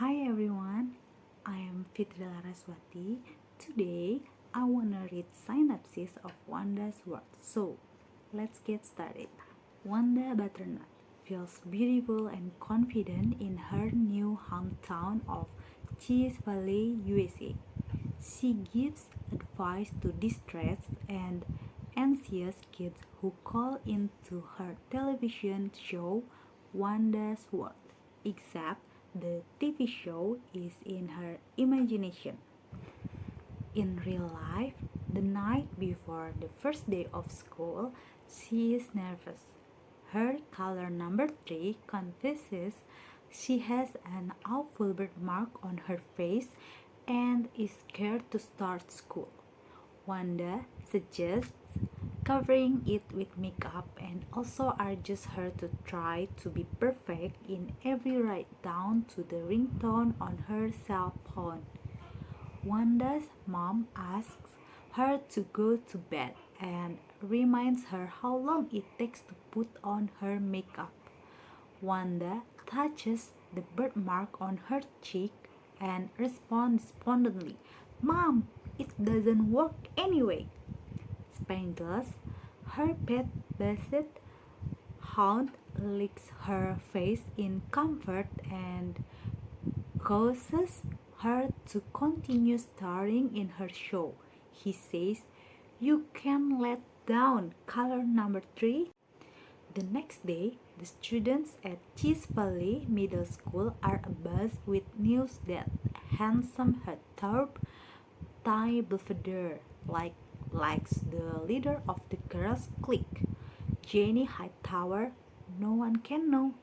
Hi everyone, I am Fitri Laraswati. Today I wanna read Synopsis of Wanda'S world. So let's get started. Wanda Butternut feels beautiful and confident in her new hometown of Cheese Valley, USA. She gives advice to distressed and anxious kids who call into her television show Wanda'S World, except the TV show is in her imagination. In real life, the night before the first day of school, she is nervous. Her color number 3 confesses she has an awful birthmark on her face and is scared to start school. Wanda suggests covering it with makeup and also urges her to try to be perfect in every write down to the ringtone on her cell phone. Wanda's mom asks her to go to bed and reminds her how long it takes to put on her makeup. Wanda touches the birthmark on her cheek and responds despondently, "Mom, it doesn't work anyway." Spangles, her pet basset hound, licks her face in comfort and causes her to continue starring in her show. He says, "You can let down color number 3." The next day, the students at Cheese Valley Middle School are abuzz with news that handsome heartthrob Ty Belvedere likes the leader of the girls' clique, Jenny Hightower. No one can know.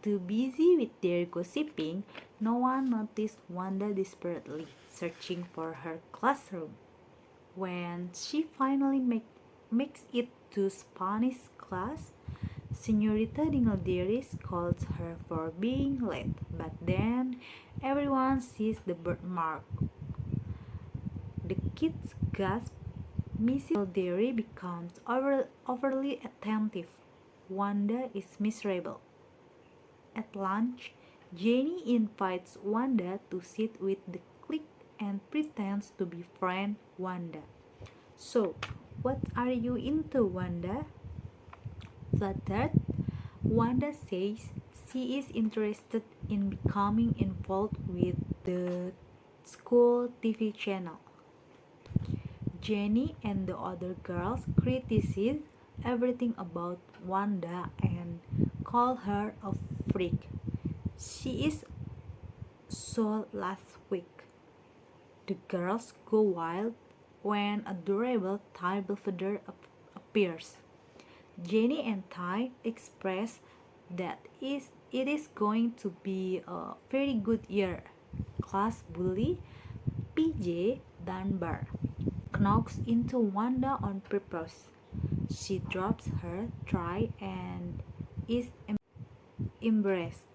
Too busy with their gossiping, no one noticed Wanda desperately searching for her classroom. When she finally makes it to Spanish class, Senorita Dingledieri scolds her for being late, but then everyone sees the birthmark. The kids gasp. Mrs. Dingledieri becomes overly attentive. Wanda is miserable. At lunch, Jenny invites Wanda to sit with the clique and pretends to befriend Wanda. "So, what are you into, Wanda?" Flattered, Wanda says she is interested in becoming involved with the school TV channel. Jenny and the other girls criticize everything about Wanda and call her a freak. She is so last week. The girls go wild when adorable Ty Belvedere appears. Jenny and Ty express that it is going to be a very good year. Class bully PJ Dunbar knocks into Wanda on purpose. She drops her try and is embarrassed.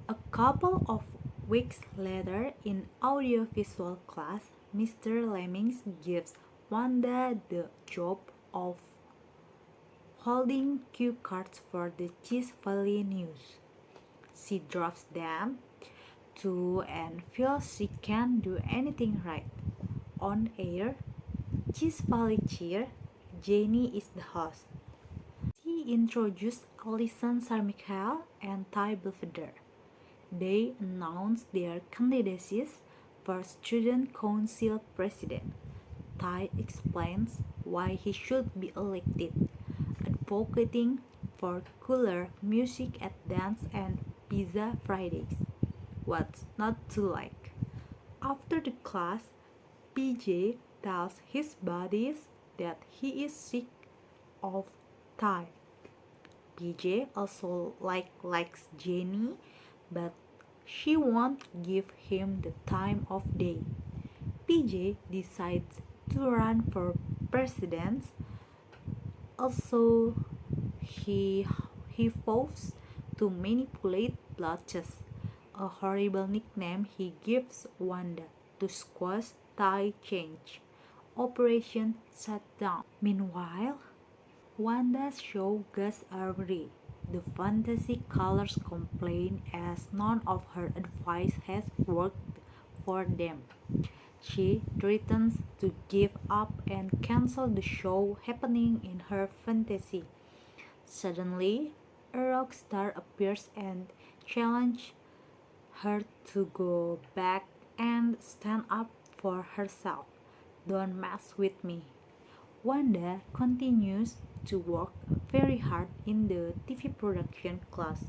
A couple of weeks later, in audiovisual class, Mr. Lemmings gives Wanda the job of holding cue cards for the Cheese Valley News. She drops them too and feels she can't do anything right. On air, Cheese Valley cheer, Jenny is the host. She introduced Alison Sarmichael and Ty Belvedere. They announced their candidacies for student council president. Ty explains why he should be elected, advocating for cooler music at dance and pizza Fridays. What's not to like? After the class, PJ tells his buddies that he is sick of Ty. PJ also likes Jenny, but she won't give him the time of day. PJ decides to run for president. Also, he vows to manipulate blotches, a horrible nickname he gives Wanda to squash Ty change. Operation Shutdown. Meanwhile, Wanda's show goes awry. The fantasy colors complain as none of her advice has worked for them. She threatens to give up and cancel the show happening in her fantasy. Suddenly, a rock star appears and challenges her to go back and stand up for herself. Don't mess with me. Wanda continues to work very hard in the TV production class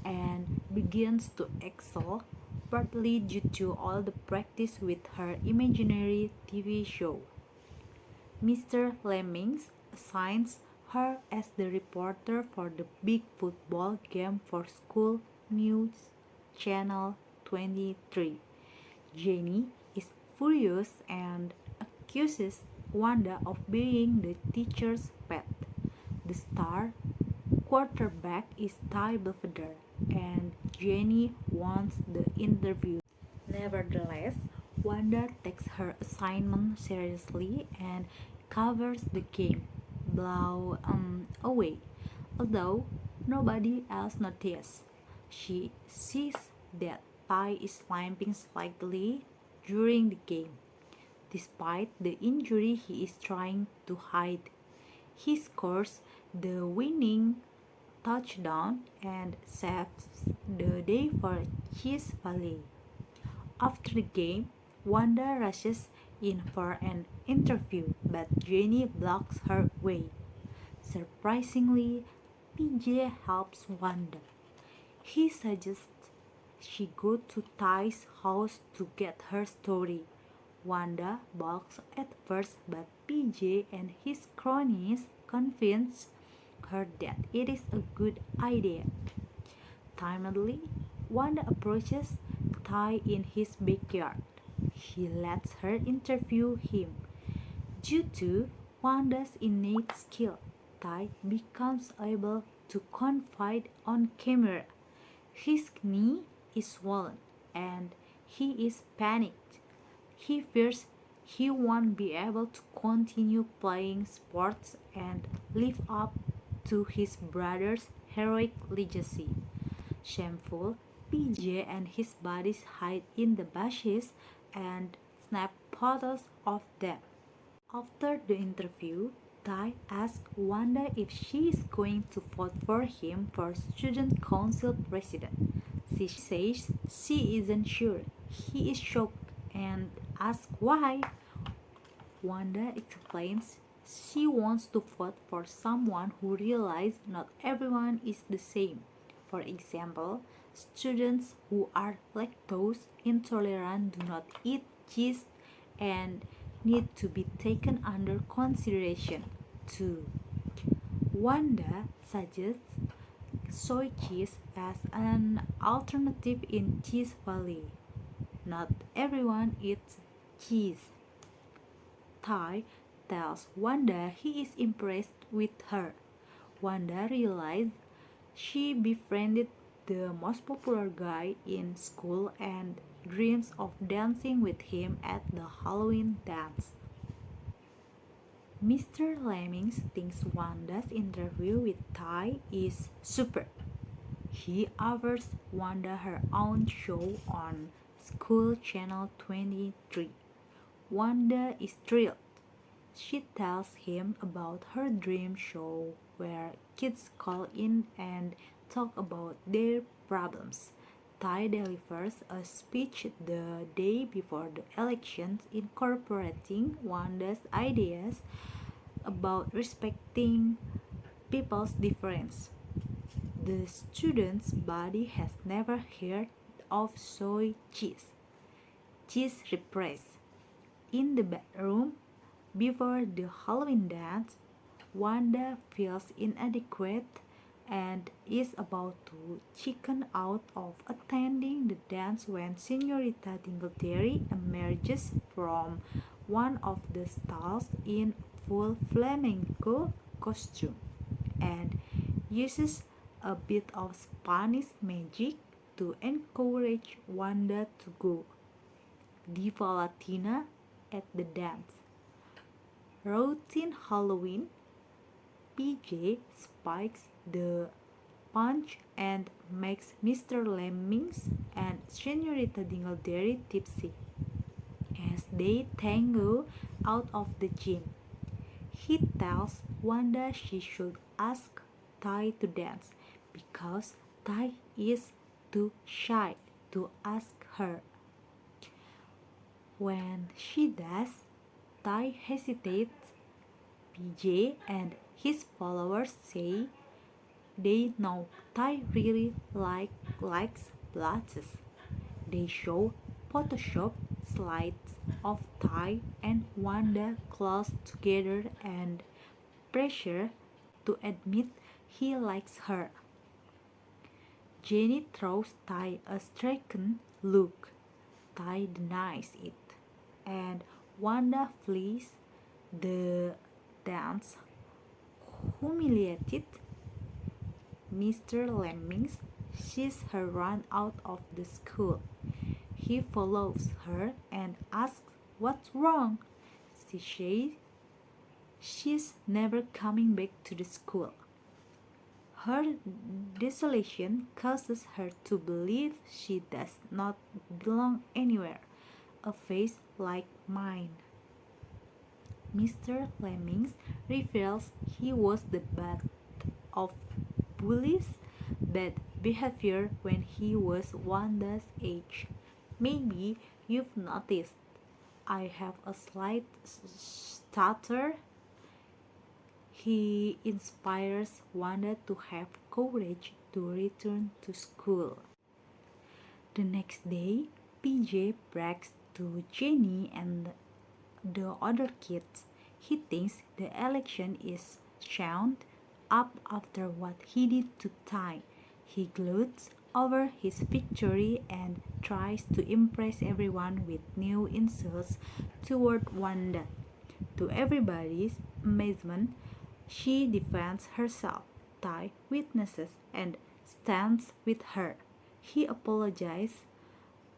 and begins to excel, partly due to all the practice with her imaginary TV show. Mr. Lemmings assigns her as the reporter for the big football game for school news channel 23. Jenny is furious and accuses Wanda of being the teacher's pet. The star quarterback is Ty Belvedere, and Jenny wants the interview. Nevertheless, Wanda takes her assignment seriously and covers the game away. Although nobody else notices, she sees that Ty is limping slightly during the game. Despite the injury he is trying to hide, he scores the winning touchdown and saves the day for Cheese Valley. After the game, Wanda rushes in for an interview, but Jenny blocks her way. Surprisingly, PJ helps Wanda. He suggests she go to Ty's house to get her story. Wanda balks at first, but PJ and his cronies convince her that it is a good idea. Timidly, Wanda approaches Ty in his backyard. She lets her interview him. Due to Wanda's innate skill, Ty becomes able to confide on camera. His knee is swollen and he is panicked. He fears he won't be able to continue playing sports and live up to his brother's heroic legacy. Shameful, PJ and his buddies hide in the bushes and snap photos of them. After the interview, Ty asks Wanda if she is going to vote for him for student council president. She says she isn't sure. He is shocked and asks why. Wanda explains she wants to vote for someone who realizes not everyone is the same. For example, students who are lactose intolerant do not eat cheese and need to be taken under consideration too. Wanda suggests soy cheese as an alternative in Cheese Valley. Not everyone eats cheese. Ty tells Wanda he is impressed with her. Wanda realizes she befriended the most popular guy in school and dreams of dancing with him at the Halloween dance. Mr. Lemmings thinks Wanda's interview with Ty is super. He offers Wanda her own show on School Channel 23. Wanda is thrilled. She tells him about her dream show where kids call in and talk about their problems. Ty delivers a speech the day before the elections incorporating Wanda's ideas about respecting people's difference. The student's body has never heard of soy cheese. Cheese reprise. In the bedroom, before the Halloween dance, Wanda feels inadequate and is about to chicken out of attending the dance when Senorita Dingletary emerges from one of the stalls in full flamenco costume and uses a bit of Spanish magic to encourage Wanda to go Diva Latina at the dance. Routine Halloween, PJ spikes the punch and makes Mr. Lemmings and Senorita Dingleberry tipsy. As they tango out of the gym, he tells Wanda she should ask Tai to dance because Tai is too shy to ask her. When she does, Tai hesitates. PJ and his followers say they know Tai really likes blotches. They show Photoshop slides of Tai and Wanda close together and pressure to admit he likes her. Jenny throws Tai a stricken look. Tai denies it, and Wanda flees the dance. Humiliated, Mr. Lemmings sees her run out of the school. He follows her and asks what's wrong. She says she's never coming back to the school. Her desolation causes her to believe she does not belong anywhere. A face like mine. Mr. Lemmings reveals he was the butt of bullies' bad behavior when he was Wanda's age. Maybe you've noticed I have a slight stutter. He inspires Wanda to have courage to return to school. The next day, PJ brags to Jenny and the other kids. He thinks the election is wound up after what he did to Tai. He gloats over his victory and tries to impress everyone with new insults toward Wanda. To everybody's amazement, she defends herself. Tai witnesses and stands with her. He apologizes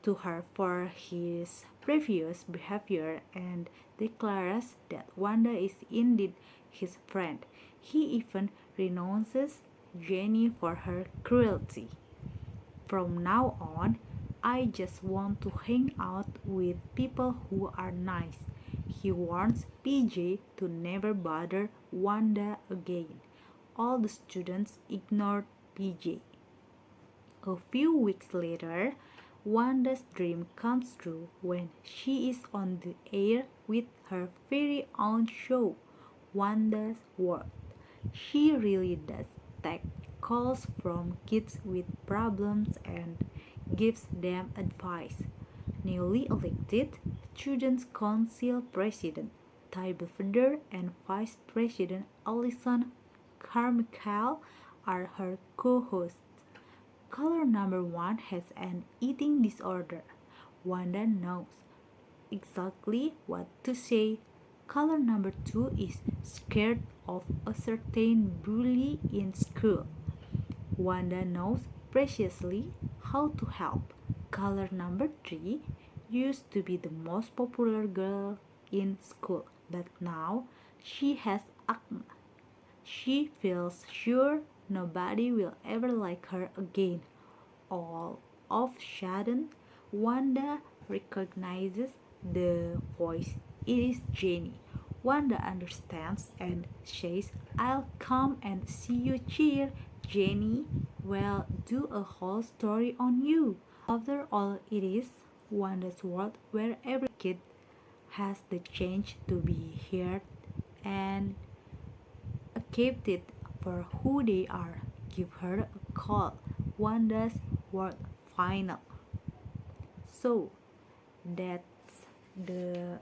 to her for his previous behavior and declares that Wanda is indeed his friend. He even renounces Jenny for her cruelty. From now on, I just want to hang out with people who are nice. He warns PJ to never bother Wanda again. All the students ignored PJ. A few weeks later, Wanda's dream comes true when she is on the air with her very own show, Wanda'S World. She really does take calls from kids with problems and gives them advice. Newly elected Students' Council President Ty Belvedere and Vice President Alison Carmichael are her co-hosts. Caller number 1 has an eating disorder. Wanda knows exactly what to say. Caller number 2 is scared of a certain bully in school. Wanda knows precisely how to help. Caller number 3 used to be the most popular girl in school, but now she has acne. She feels sure nobody will ever like her again. All of a sudden, Wanda recognizes the voice. It is Jenny. Wanda understands and says, I'll come and see you cheer, Jenny. Well, do a whole story on you. After all, it is Wanda's world where every kid has the chance to be heard and accepted for who they are. Give her a call. Wanda's World Final. So that's the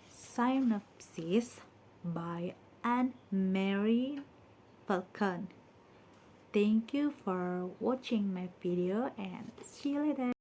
synopsis by Ann Marie Falcone. Thank you for watching my video and see you later.